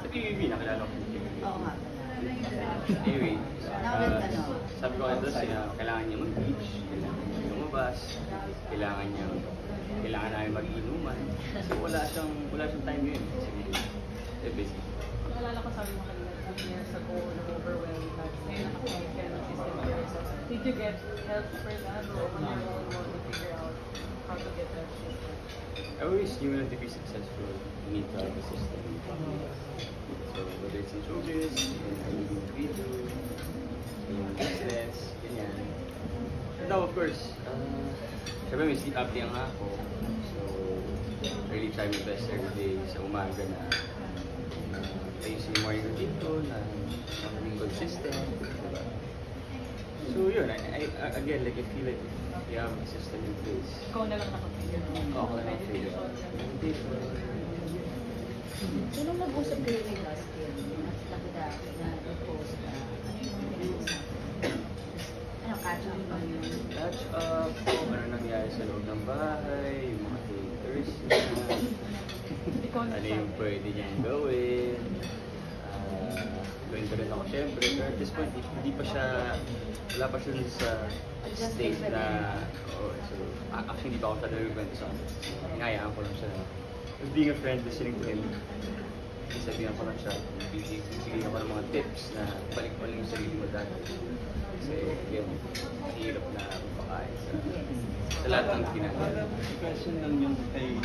PBB, nakilala ko yung PBB. Oo nga. Anyway, Ano? sabi ko kaya kasi kailangan niya mag-beach, kailangan niya lumabas, kailangan namin mag-inuman. So wala siyang time yun. Kasi busy. Naalala ko sabi mo kanina, 2 years ago, na-overwhelmed ka. Ngayon nakakamit ka ng system of yourself. Did you get help for that or on your own more to figure out how to get that system? I always knew that to be successful, you need to have a system. So whether it's in showbiz, in video, in business, ganyan. And now of course, syempre may sleep apnea nga ako. So I really try my best every day sa umaga na ayusin yung morning routine ko, na maging consistent, diba? So yun, again, like I feel like you have a system in place. Ikaw na lang nakapigil. Ako na nakapigil. So, nung nag-usap kayo kay Dustin, nakita na nag-post na ano yung mga pinag-usap? Ano, catch up ba yun? Catch up, kung ano nangyari sa loob ng bahay, yung mga haters niya, ano yung pwede niyang gawin. Kwento rin ako syempre, pero at this point, wala pa siya sa state na, so, actually hindi pa ako talaga nagkwento sa akin. Hinayaan ko lang siya na, being a friend, listening to him, isabihan ko lang siya, bigyan ako ng mga tips na balik mo lang yung sarili mo dati. Kasi, again, hirap na makain sa lahat ng ginagawa. Question lang yung kay